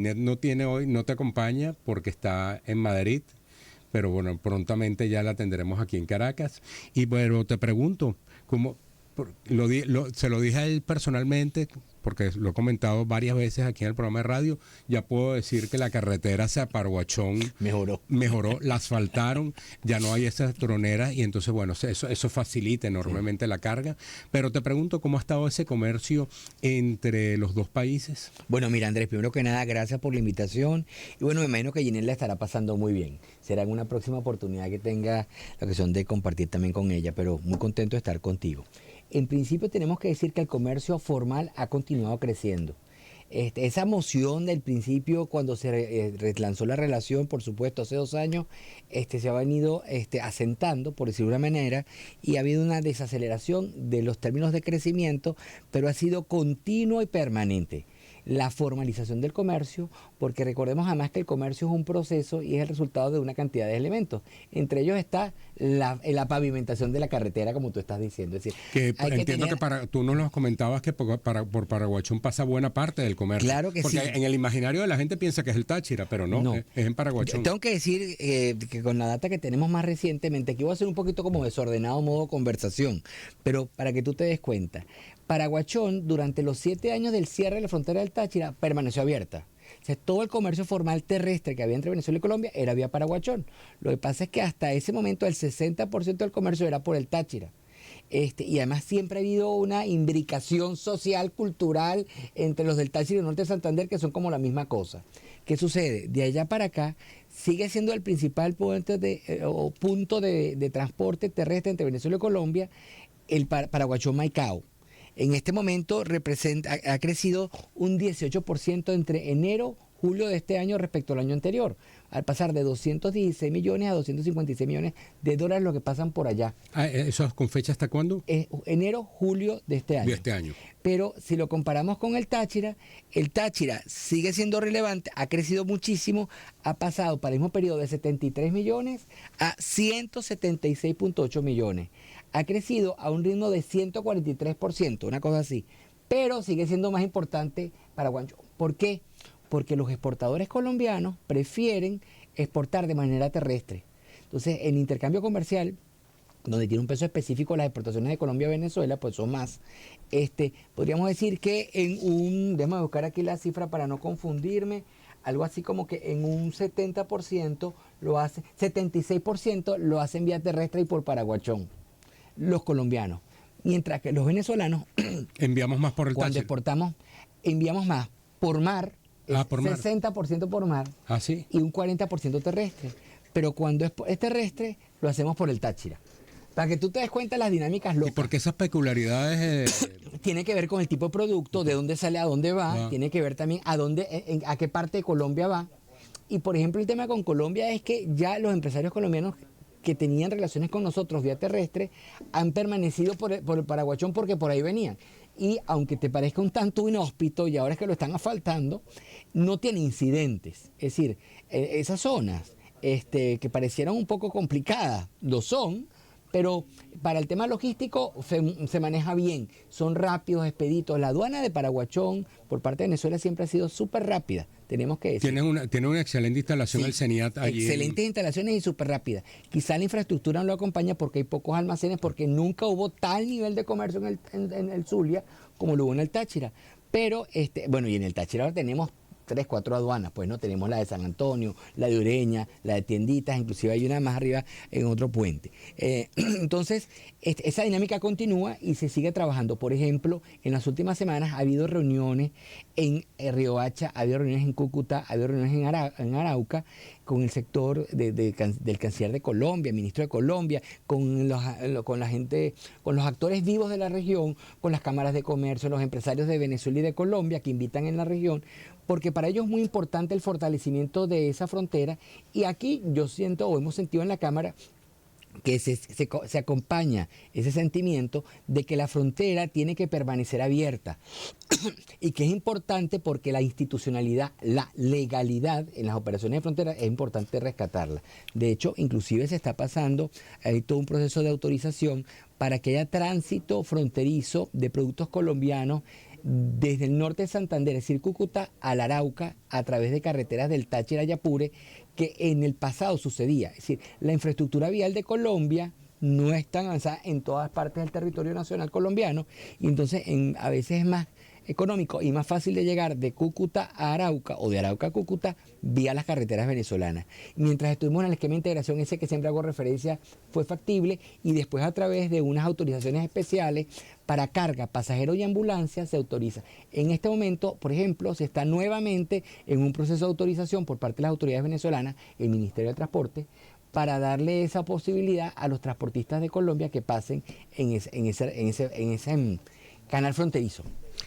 no tiene hoy, no te acompaña porque está en Madrid, pero bueno, prontamente ya la tendremos aquí en Caracas. Y bueno, te pregunto, ¿cómo, se lo dije a él personalmente, porque lo he comentado varias veces aquí en el programa de radio, ya puedo decir que la carretera hacia Paraguachón mejoró, la asfaltaron, ya no hay esas troneras y entonces, bueno, eso facilita enormemente la carga. Pero te pregunto, ¿cómo ha estado ese comercio entre los dos países? Bueno, mira, Andrés, primero que nada, gracias por la invitación. Y bueno, me imagino que Ginelle la estará pasando muy bien. Será en una próxima oportunidad que tenga la ocasión de compartir también con ella, pero muy contento de estar contigo. En principio tenemos que decir que el comercio formal ha continuado creciendo. Esa emoción del principio cuando se relanzó la relación, por supuesto, hace 2 años, se ha venido asentando, por decirlo de una manera, y ha habido una desaceleración de los términos de crecimiento, pero ha sido continuo y permanente. La formalización del comercio, porque recordemos además que el comercio es un proceso y es el resultado de una cantidad de elementos. Entre ellos está la pavimentación de la carretera, como tú estás diciendo. Es decir, entiendo que tú nos comentabas que por Paraguachón pasa buena parte del comercio. Claro que porque sí. En el imaginario de la gente piensa que es el Táchira, pero no. Es en Paraguachón. Tengo que decir que con la data que tenemos más recientemente, aquí voy a ser un poquito como desordenado modo conversación, pero para que tú te des cuenta, Paraguachón durante los 7 años del cierre de la frontera del Táchira permaneció abierta. O sea, todo el comercio formal terrestre que había entre Venezuela y Colombia era vía Paraguachón. Lo que pasa es que hasta ese momento el 60% del comercio era por el Táchira. Y además siempre ha habido una imbricación social, cultural entre los del Táchira y el norte de Santander, que son como la misma cosa. ¿Qué sucede? De allá para acá sigue siendo el principal punto de transporte terrestre entre Venezuela y Colombia, el Paraguachón Maicao. En este momento ha crecido un 18% entre enero y julio de este año respecto al año anterior, al pasar de 216 millones a 256 millones de dólares lo que pasan por allá. ¿Eso con fecha hasta cuándo? Enero, julio de este año. De este año. Pero si lo comparamos con el Táchira sigue siendo relevante, ha crecido muchísimo, ha pasado para el mismo periodo de 73 millones a 176.8 millones. Ha crecido a un ritmo de 143%, una cosa así. Pero sigue siendo más importante Paraguachón. ¿Por qué? Porque los exportadores colombianos prefieren exportar de manera terrestre. Entonces, en intercambio comercial, donde tiene un peso específico las exportaciones de Colombia a Venezuela, pues son más. Podríamos decir que déjame buscar aquí la cifra para no confundirme, algo así como que en un 70% 76% lo hacen vía terrestre y por Paraguachón, los colombianos. Mientras que los venezolanos enviamos más por el cuando Táchira. Exportamos, enviamos más por mar, por mar. 60% por mar ¿Sí? y un 40% terrestre. Pero cuando es terrestre, lo hacemos por el Táchira. Para que tú te des cuenta de las dinámicas locas. ¿Y por qué esas peculiaridades? Tiene que ver con el tipo de producto, de dónde sale, a dónde va. Tiene que ver también a qué parte de Colombia va. Y por ejemplo, el tema con Colombia es que ya los empresarios colombianos que tenían relaciones con nosotros vía terrestre han permanecido por el Paraguachón porque por ahí venían. Y aunque te parezca un tanto inhóspito y ahora es que lo están asfaltando, no tiene incidentes. Es decir, esas zonas que parecieran un poco complicadas, lo son, pero para el tema logístico se maneja bien, son rápidos, expeditos. La aduana de Paraguachón por parte de Venezuela siempre ha sido súper rápida, tenemos que decir. Tiene una excelente instalación el CENIAT allí. Excelentes instalaciones y súper rápida. Quizá la infraestructura no lo acompaña porque hay pocos almacenes, porque nunca hubo tal nivel de comercio en el Zulia como lo hubo en el Táchira. Pero, bueno, y en el Táchira ahora tenemos 3, 4 aduanas, pues no tenemos la de San Antonio, la de Ureña, la de Tienditas, inclusive hay una más arriba en otro puente. Entonces, esa dinámica continúa y se sigue trabajando. Por ejemplo, en las últimas semanas ha habido reuniones en Riohacha, ha habido reuniones en Cúcuta, ha habido reuniones en Arauca con el sector del canciller de Colombia, ministro de Colombia, con la gente, con los actores vivos de la región, con las cámaras de comercio, los empresarios de Venezuela y de Colombia que invitan en la región, porque para ellos es muy importante el fortalecimiento de esa frontera. Y aquí yo siento, o hemos sentido en la Cámara, que se acompaña ese sentimiento de que la frontera tiene que permanecer abierta y que es importante porque la institucionalidad, la legalidad en las operaciones de frontera es importante rescatarla. De hecho, inclusive se está pasando, hay todo un proceso de autorización para que haya tránsito fronterizo de productos colombianos desde el norte de Santander, es decir, Cúcuta, al Arauca, a través de carreteras del Táchira y Apure, que en el pasado sucedía. Es decir, la infraestructura vial de Colombia no es tan avanzada en todas partes del territorio nacional colombiano, y entonces a veces es más económico y más fácil de llegar de Cúcuta a Arauca o de Arauca a Cúcuta vía las carreteras venezolanas. Mientras estuvimos en el esquema de integración ese que siempre hago referencia, fue factible, y después a través de unas autorizaciones especiales para carga, pasajero y ambulancia se autoriza. En este momento, por ejemplo, se está nuevamente en un proceso de autorización por parte de las autoridades venezolanas, el Ministerio de Transporte, para darle esa posibilidad a los transportistas de Colombia que pasen en ese canal fronterizo.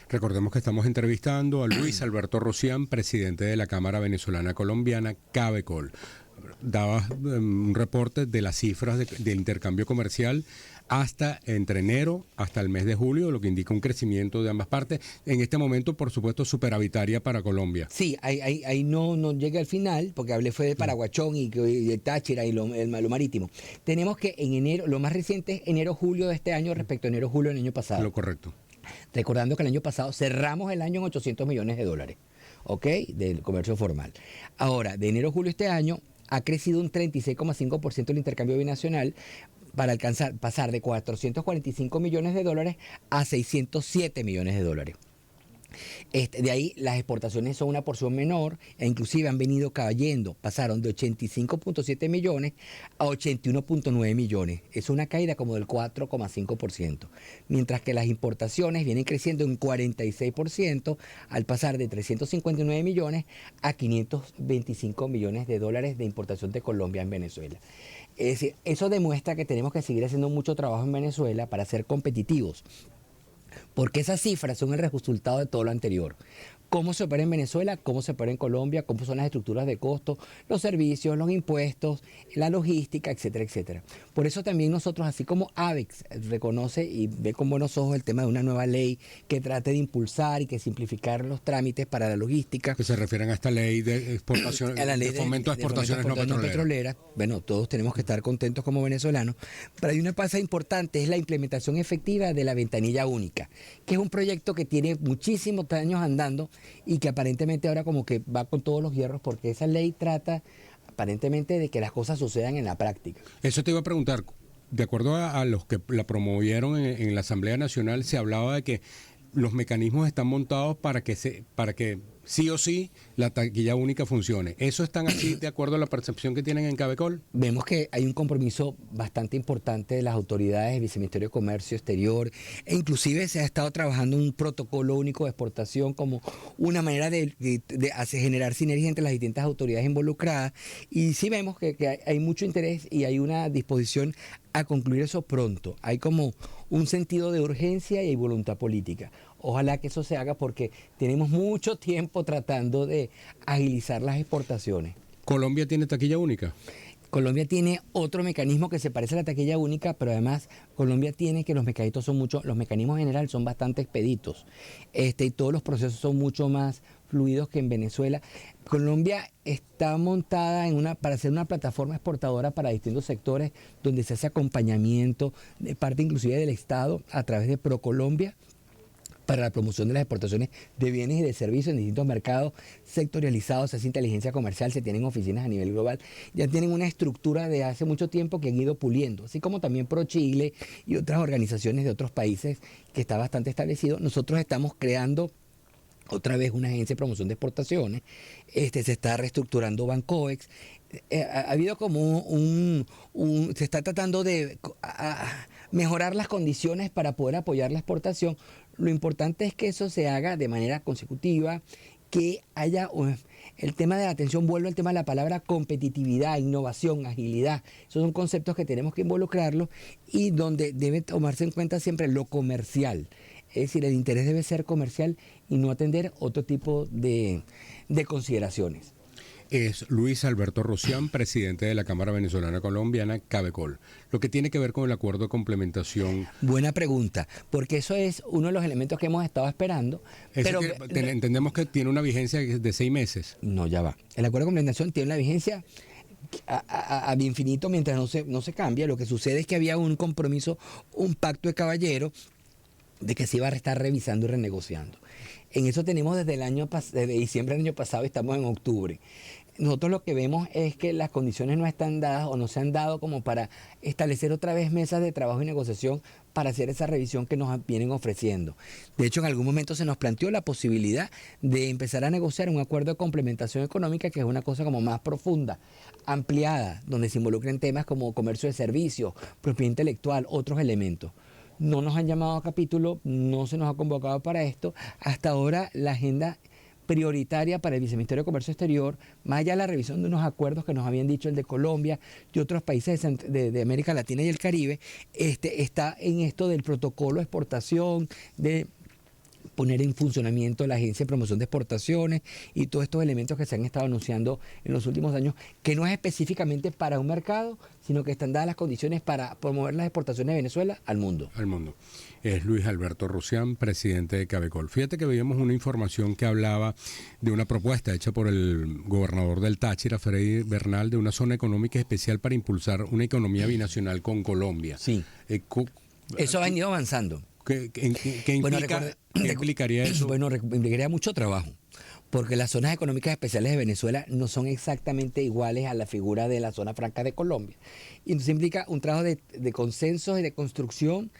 Recordemos que estamos entrevistando a Luis Alberto Rocián, presidente de la Cámara Venezolana Colombiana, CABECOL. Daba un reporte de las cifras del intercambio comercial entre enero hasta el mes de julio, lo que indica un crecimiento de ambas partes. En este momento, por supuesto, superavitaria para Colombia. Sí, ahí no llegué al final, porque hablé fue de Paraguachón y de Táchira y lo marítimo. Tenemos que en enero, lo más reciente es enero-julio de este año respecto a enero-julio del año pasado. Lo correcto. Recordando que el año pasado cerramos el año en $800 millones, ¿ok? Del comercio formal. Ahora, de enero a julio de este año ha crecido un 36,5% el intercambio binacional para pasar de $445 millones a $607 millones. De ahí las exportaciones son una porción menor e inclusive han venido cayendo, pasaron de 85.7 millones a 81.9 millones. Es una caída como del 4,5%, mientras que las importaciones vienen creciendo un 46% al pasar de 359 millones a 525 millones de dólares de importación de Colombia en Venezuela. Es decir, eso demuestra que tenemos que seguir haciendo mucho trabajo en Venezuela para ser competitivos, porque esas cifras son el resultado de todo lo anterior. Cómo se opera en Venezuela, cómo se opera en Colombia, cómo son las estructuras de costo, los servicios, los impuestos, la logística, etcétera, etcétera. Por eso también nosotros, así como ABEX reconoce y ve con buenos ojos el tema de una nueva ley que trate de impulsar y que simplificar los trámites para la logística. Que se refieren a esta ley de exportación, a la ley de fomento a exportaciones no petroleras. Bueno, todos tenemos que estar contentos como venezolanos, pero hay una cosa importante, es la implementación efectiva de la ventanilla única, que es un proyecto que tiene muchísimos años andando y que aparentemente ahora como que va con todos los hierros, porque esa ley trata aparentemente de que las cosas sucedan en la práctica. Eso te iba a preguntar, de acuerdo a los que la promovieron en la Asamblea Nacional, se hablaba de que los mecanismos están montados para que sí o sí la taquilla única funcione. ¿Eso están así de acuerdo a la percepción que tienen en CABECOL? Vemos que hay un compromiso bastante importante de las autoridades del Viceministerio de Comercio Exterior, e inclusive se ha estado trabajando un protocolo único de exportación como una manera de generar sinergia entre las distintas autoridades involucradas, y sí vemos que hay mucho interés y hay una disposición a concluir eso pronto. Hay como un sentido de urgencia y hay voluntad política. Ojalá que eso se haga porque tenemos mucho tiempo tratando de agilizar las exportaciones. ¿Colombia tiene taquilla única? Colombia tiene otro mecanismo que se parece a la taquilla única, pero además Colombia tiene que los mecanismos en general son bastante expeditos, y todos los procesos son mucho más fluidos que en Venezuela. Colombia está montada para ser una plataforma exportadora para distintos sectores, donde se hace acompañamiento de parte inclusive del Estado a través de ProColombia, para la promoción de las exportaciones de bienes y de servicios en distintos mercados sectorializados. Se hace inteligencia comercial, se tienen oficinas a nivel global, ya tienen una estructura de hace mucho tiempo que han ido puliendo, así como también ProChile y otras organizaciones de otros países que está bastante establecido. Nosotros estamos creando otra vez una agencia de promoción de exportaciones, se está reestructurando Bancoex. Ha habido como se está tratando de mejorar las condiciones para poder apoyar la exportación. Lo importante es que eso se haga de manera consecutiva, que haya el tema de la atención, vuelve al tema de la palabra competitividad, innovación, agilidad. Esos son conceptos que tenemos que involucrarlos y donde debe tomarse en cuenta siempre lo comercial. Es decir, el interés debe ser comercial y no atender otro tipo de consideraciones. Es Luis Alberto Rocián, presidente de la Cámara Venezolana Colombiana, CABECOL. Lo que tiene que ver con el acuerdo de complementación. Buena pregunta, porque eso es uno de los elementos que hemos estado esperando. Pero entendemos que tiene una vigencia de 6 meses. No, ya va. El acuerdo de complementación tiene una vigencia a infinito mientras no se cambia. Lo que sucede es que había un compromiso, un pacto de caballero de que se iba a estar revisando y renegociando. En eso tenemos desde diciembre del año pasado y estamos en octubre. Nosotros lo que vemos es que las condiciones no están dadas o no se han dado como para establecer otra vez mesas de trabajo y negociación para hacer esa revisión que nos vienen ofreciendo. De hecho, en algún momento se nos planteó la posibilidad de empezar a negociar un acuerdo de complementación económica, que es una cosa como más profunda, ampliada, donde se involucren temas como comercio de servicios, propiedad intelectual, otros elementos. No nos han llamado a capítulo, no se nos ha convocado para esto. Hasta ahora la agenda prioritaria para el Viceministerio de Comercio Exterior, más allá de la revisión de unos acuerdos que nos habían dicho el de Colombia y otros países de América Latina y el Caribe, está en esto del protocolo de exportación, de poner en funcionamiento la Agencia de Promoción de Exportaciones y todos estos elementos que se han estado anunciando en los últimos años, que no es específicamente para un mercado, sino que están dadas las condiciones para promover las exportaciones de Venezuela al mundo. Al mundo. Es Luis Alberto Rusián, presidente de Cabecol. Fíjate que veíamos una información que hablaba de una propuesta hecha por el gobernador del Táchira, Freddy Bernal, de una zona económica especial para impulsar una economía binacional con Colombia. Sí. Eso ha venido avanzando. ¿Qué implicaría eso? Bueno, implicaría mucho trabajo, porque las zonas económicas especiales de Venezuela no son exactamente iguales a la figura de la zona franca de Colombia. Y entonces implica un trabajo de consensos y de construcción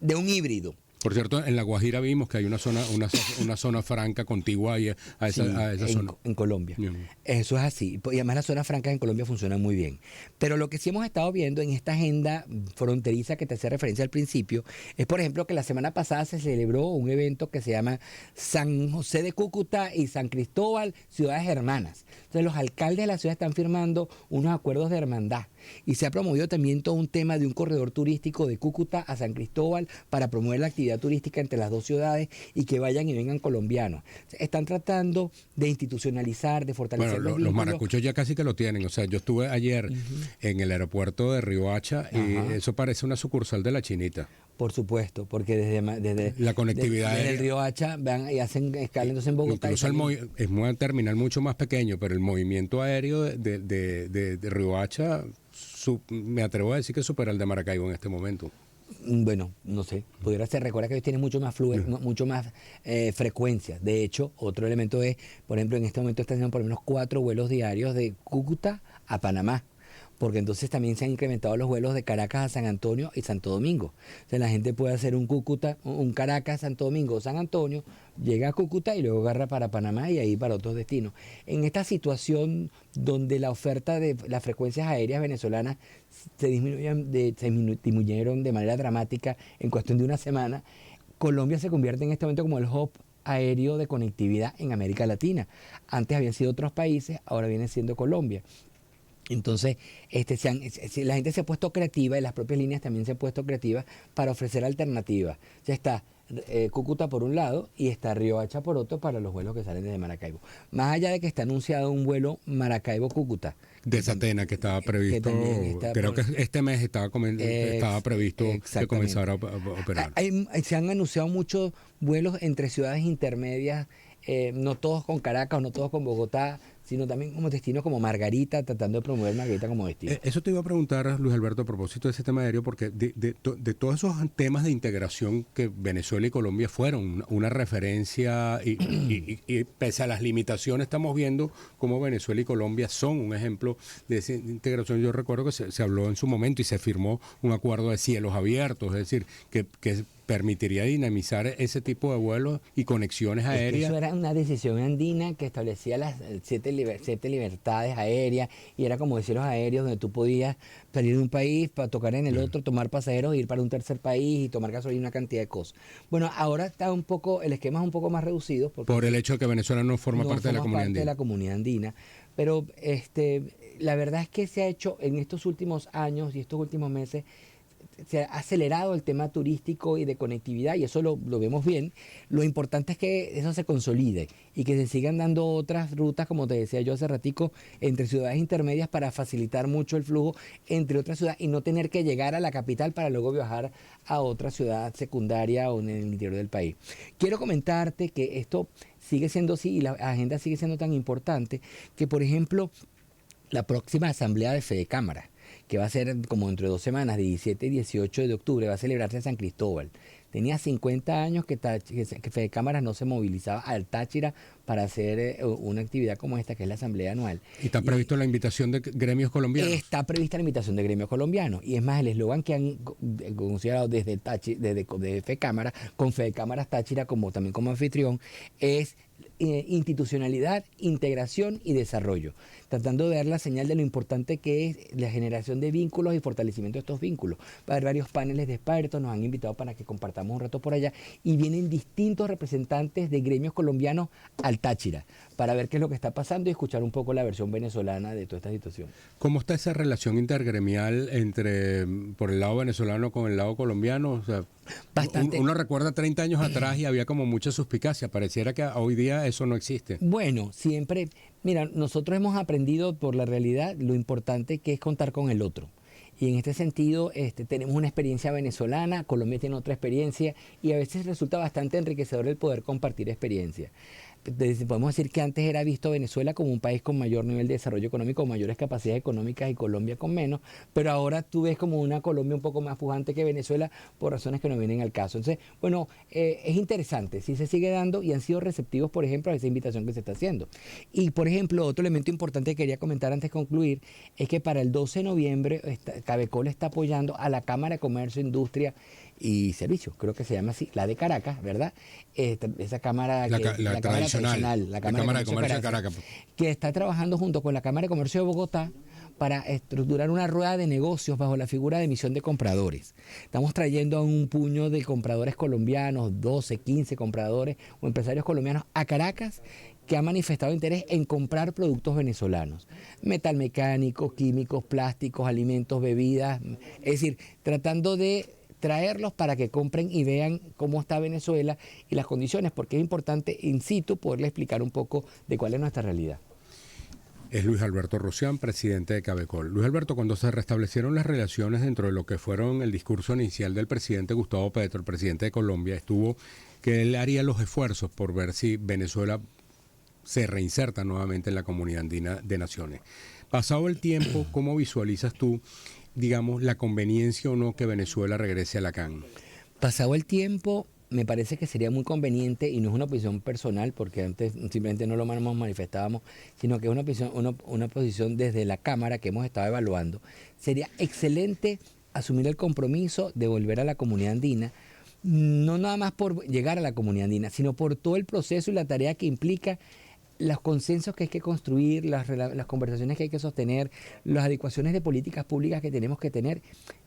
de un híbrido. Por cierto, en La Guajira vimos que hay una zona franca contigua a esa zona. En Colombia. Eso es así. Y además las zonas francas en Colombia funcionan muy bien. Pero lo que sí hemos estado viendo en esta agenda fronteriza que te hacía referencia al principio, es por ejemplo que la semana pasada se celebró un evento que se llama San José de Cúcuta y San Cristóbal, ciudades hermanas. Entonces los alcaldes de la ciudad están firmando unos acuerdos de hermandad. Y se ha promovido también todo un tema de un corredor turístico de Cúcuta a San Cristóbal para promover la actividad turística entre las dos ciudades y que vayan y vengan colombianos. Están tratando de institucionalizar, de fortalecer los maracuchos ya casi que lo tienen. O sea, yo estuve ayer en el aeropuerto de Riohacha y eso parece una sucursal de la Chinita. Por supuesto, porque desde la conectividad desde el Riohacha van y hacen escala entonces en Bogotá. Incluso es un terminal mucho más pequeño, pero el movimiento aéreo de Riohacha, me atrevo a decir que supera el de Maracaibo en este momento. Bueno, no sé, pudiera ser. Recuerda que ellos tienen mucho más frecuencia. De hecho, otro elemento es, por ejemplo, en este momento están haciendo por lo menos 4 vuelos diarios de Cúcuta a Panamá, porque entonces también se han incrementado los vuelos de Caracas a San Antonio y Santo Domingo. O sea, la gente puede hacer un Caracas, Santo Domingo, San Antonio, llega a Cúcuta y luego agarra para Panamá y ahí para otros destinos. En esta situación donde la oferta de las frecuencias aéreas venezolanas se disminuyeron de manera dramática en cuestión de una semana, Colombia se convierte en este momento como el hub aéreo de conectividad en América Latina. Antes habían sido otros países, ahora viene siendo Colombia. Entonces, la gente se ha puesto creativa y las propias líneas también se han puesto creativas para ofrecer alternativas. Ya está Cúcuta por un lado y está Riohacha por otro para los vuelos que salen desde Maracaibo. Más allá de que está anunciado un vuelo Maracaibo-Cúcuta. De Satena, que estaba previsto, creo que este mes estaba previsto que comenzara a operar. Se han anunciado muchos vuelos entre ciudades intermedias, no todos con Caracas, no todos con Bogotá, sino también como destinos como Margarita, tratando de promover Margarita como destino. Eso te iba a preguntar, Luis Alberto, a propósito de ese tema aéreo, porque de todos esos temas de integración que Venezuela y Colombia fueron una referencia y pese a las limitaciones estamos viendo cómo Venezuela y Colombia son un ejemplo de esa integración. Yo recuerdo que se habló en su momento y se firmó un acuerdo de cielos abiertos, es decir, que permitiría dinamizar ese tipo de vuelos y conexiones aéreas. Eso era una decisión andina que establecía las 7 libertades aéreas y era como cielos aéreos donde tú podías salir de un país para tocar en el otro, tomar pasajeros, ir para un tercer país y tomar gasolina, una cantidad de cosas. Bueno, ahora está el esquema es un poco más reducido. Por el hecho de que Venezuela no forma parte de la comunidad andina. Pero la verdad es que se ha hecho en estos últimos años y estos últimos meses, se ha acelerado el tema turístico y de conectividad y eso lo vemos bien. Lo importante es que eso se consolide y que se sigan dando otras rutas, como te decía yo hace ratico, entre ciudades intermedias para facilitar mucho el flujo entre otras ciudades y no tener que llegar a la capital para luego viajar a otra ciudad secundaria o en el interior del país. Quiero comentarte que esto sigue siendo así y la agenda sigue siendo tan importante que, por ejemplo, la próxima asamblea de Fedecámara, que va a ser como dentro de 2 semanas, 17 y 18 de octubre, va a celebrarse en San Cristóbal. Tenía 50 años que Fede Cámaras no se movilizaba al Táchira para hacer una actividad como esta, que es la asamblea anual. ¿Y está previsto la invitación de gremios colombianos? Está prevista la invitación de gremios colombianos. Y es más, el eslogan que han considerado desde Fede Cámaras, con Fede Cámaras Táchira como también como anfitrión, es institucionalidad, integración y desarrollo, tratando de dar la señal de lo importante que es la generación de vínculos y fortalecimiento de estos vínculos. Va a haber varios paneles de expertos, nos han invitado para que compartamos un rato por allá, y vienen distintos representantes de gremios colombianos al Táchira para ver qué es lo que está pasando y escuchar un poco la versión venezolana de toda esta situación. ¿Cómo está esa relación intergremial por el lado venezolano con el lado colombiano? O sea, Bastante. Uno recuerda 30 años atrás y había como mucha suspicacia. Pareciera que hoy día eso no existe. Bueno, siempre, mira, nosotros hemos aprendido por la realidad lo importante que es contar con el otro. Y en este sentido tenemos una experiencia venezolana, Colombia tiene otra experiencia, y a veces resulta bastante enriquecedor el poder compartir experiencias. Podemos decir que antes era visto Venezuela como un país con mayor nivel de desarrollo económico, con mayores capacidades económicas, y Colombia con menos, pero ahora tú ves como una Colombia un poco más pujante que Venezuela por razones que no vienen al caso. Entonces, bueno, es interesante, sí se sigue dando, y han sido receptivos, por ejemplo, a esa invitación que se está haciendo. Y, por ejemplo, otro elemento importante que quería comentar antes de concluir es que para el 12 de noviembre Cabecol está apoyando a la Cámara de Comercio, Industria y Servicios, creo que se llama así, la de Caracas, ¿verdad? Esa cámara, La Cámara tradicional, la Cámara de Comercio de Caracas. que está trabajando junto con la Cámara de Comercio de Bogotá para estructurar una rueda de negocios bajo la figura de emisión de compradores. Estamos trayendo a un puño de compradores colombianos, 12, 15 compradores o empresarios colombianos a Caracas, que han manifestado interés en comprar productos venezolanos, metalmecánicos, químicos, plásticos, alimentos, bebidas, es decir, tratando de traerlos para que compren y vean cómo está Venezuela y las condiciones, porque es importante in situ poderle explicar un poco de cuál es nuestra realidad. Es Luis Alberto Rocián, presidente de Cabecol. Luis Alberto, cuando se restablecieron las relaciones dentro de lo que fueron el discurso inicial del presidente Gustavo Petro, el presidente de Colombia, estuvo que él haría los esfuerzos por ver si Venezuela se reinserta nuevamente en la Comunidad Andina de Naciones. Pasado el tiempo, ¿cómo visualizas tú, digamos, la conveniencia o no que Venezuela regrese a la CAN? Pasado el tiempo, me parece que sería muy conveniente, y no es una posición personal, porque antes simplemente no lo manifestábamos, sino que es una posición desde la Cámara que hemos estado evaluando. Sería excelente asumir el compromiso de volver a la Comunidad Andina, no nada más por llegar a la Comunidad Andina, sino por todo el proceso y la tarea que implica, los consensos que hay que construir, las conversaciones que hay que sostener, las adecuaciones de políticas públicas que tenemos que tener,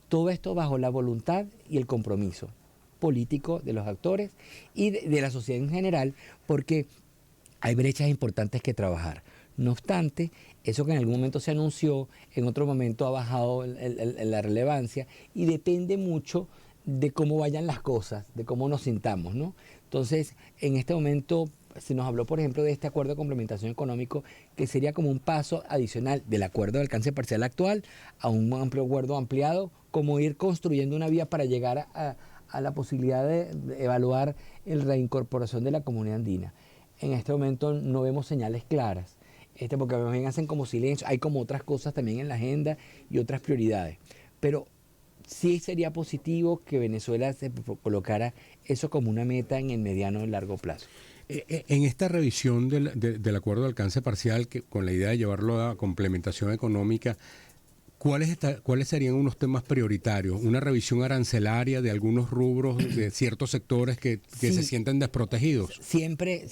todo esto bajo la voluntad y el compromiso político de los actores y de la sociedad en general, porque hay brechas importantes que trabajar. No obstante, eso que en algún momento se anunció, en otro momento ha bajado la relevancia, y depende mucho de cómo vayan las cosas, de cómo nos sintamos, ¿no? Entonces, en este momento se nos habló, por ejemplo, de este acuerdo de complementación económico, que sería como un paso adicional del acuerdo de alcance parcial actual a un amplio acuerdo ampliado, como ir construyendo una vía para llegar a la posibilidad de evaluar la reincorporación de la Comunidad Andina. En este momento no vemos señales claras, porque más bien hacen como silencio, hay como otras cosas también en la agenda y otras prioridades, pero sí sería positivo que Venezuela se colocara eso como una meta en el mediano y largo plazo. En esta revisión del acuerdo de alcance parcial, que con la idea de llevarlo a complementación económica, ¿cuáles serían unos temas prioritarios? ¿Una revisión arancelaria de algunos rubros, de ciertos sectores que Sí. se sienten desprotegidos? Siempre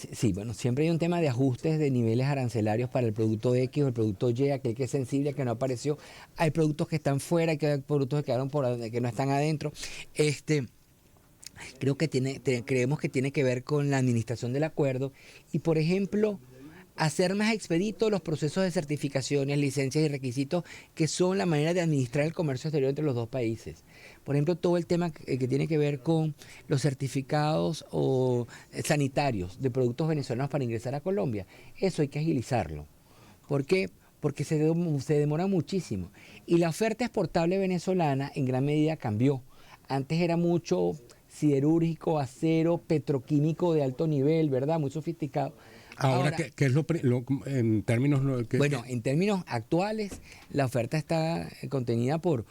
hay un tema de ajustes de niveles arancelarios para el producto X o el producto Y, aquel que es sensible, que no apareció. Hay productos que están fuera, hay productos que quedaron que no están adentro. Creo que creemos que tiene que ver con la administración del acuerdo y, por ejemplo, hacer más expeditos los procesos de certificaciones, licencias y requisitos, que son la manera de administrar el comercio exterior entre los dos países. Por ejemplo, todo el tema que tiene que ver con los certificados sanitarios de productos venezolanos para ingresar a Colombia. Eso hay que agilizarlo. ¿Por qué? Porque se demora muchísimo. Y la oferta exportable venezolana en gran medida cambió. Antes era mucho siderúrgico, acero, petroquímico de alto nivel, ¿verdad? Muy sofisticado. Ahora, ¿qué es en términos? En términos actuales, la oferta está contenida por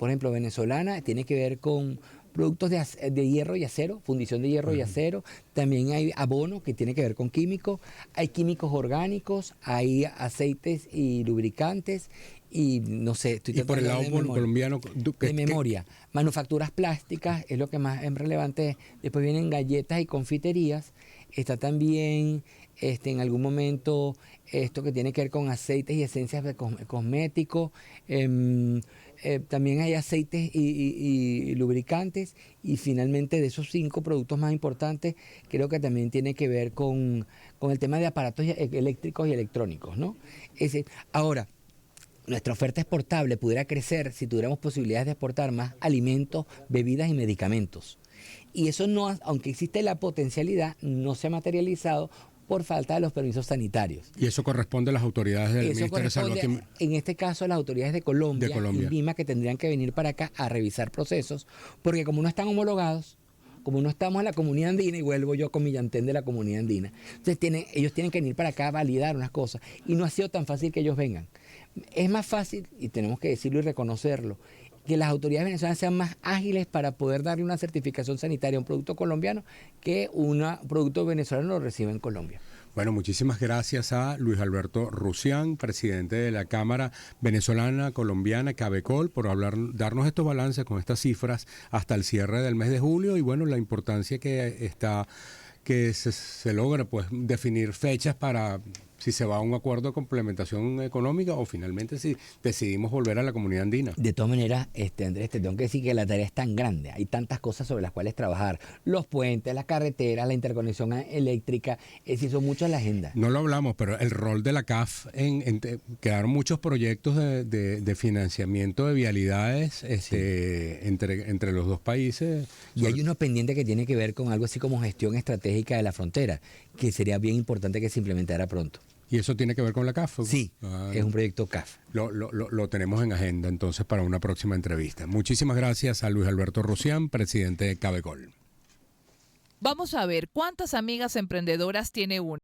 ejemplo, venezolana, tiene que ver con productos de hierro y acero, fundición de hierro y acero, también hay abono que tiene que ver con químicos, hay químicos orgánicos, hay aceites y lubricantes, y no sé, estoy Y por el lado colombiano, de memoria. Manufacturas plásticas es lo que más es relevante. Después vienen galletas y confiterías. Está también en algún momento esto que tiene que ver con aceites y esencias de cosméticos. También hay aceites y lubricantes. Y finalmente, de esos 5 productos más importantes, creo que también tiene que ver con el tema de aparatos eléctricos y electrónicos, ¿no? Ahora, nuestra oferta exportable pudiera crecer si tuviéramos posibilidades de exportar más alimentos, bebidas y medicamentos. Y eso no, aunque existe la potencialidad, no se ha materializado por falta de los permisos sanitarios. Y eso corresponde a las autoridades del Eso Ministerio de Salud aquí en este caso, a las autoridades de Colombia y Lima, que tendrían que venir para acá a revisar procesos, porque como no están homologados, como no estamos en la comunidad andina, y vuelvo yo con mi llantén de la comunidad andina, entonces ellos tienen que venir para acá a validar unas cosas, y no ha sido tan fácil que ellos vengan. Es más fácil, y tenemos que decirlo y reconocerlo, que las autoridades venezolanas sean más ágiles para poder darle una certificación sanitaria a un producto colombiano que un producto venezolano lo reciba en Colombia. Bueno, muchísimas gracias a Luis Alberto Rusián, presidente de la Cámara Venezolana Colombiana, Cabecol, por darnos estos balances con estas cifras hasta el cierre del mes de julio y bueno, la importancia que se logra pues definir fechas para si se va a un acuerdo de complementación económica o finalmente si decidimos volver a la comunidad andina. De todas maneras, Andrés, te tengo que decir que la tarea es tan grande, hay tantas cosas sobre las cuales trabajar, los puentes, las carreteras, la interconexión eléctrica, es decir, son muchas en la agenda. No lo hablamos, pero el rol de la CAF, quedaron muchos proyectos de financiamiento de vialidades entre los dos países. Y hay uno pendiente que tiene que ver con algo así como gestión estratégica de la frontera, que sería bien importante que se implementara pronto. ¿Y eso tiene que ver con la CAF? Sí, es un proyecto CAF. Lo tenemos en agenda entonces para una próxima entrevista. Muchísimas gracias a Luis Alberto Rusián, presidente de Cabecol. Vamos a ver cuántas amigas emprendedoras tiene uno.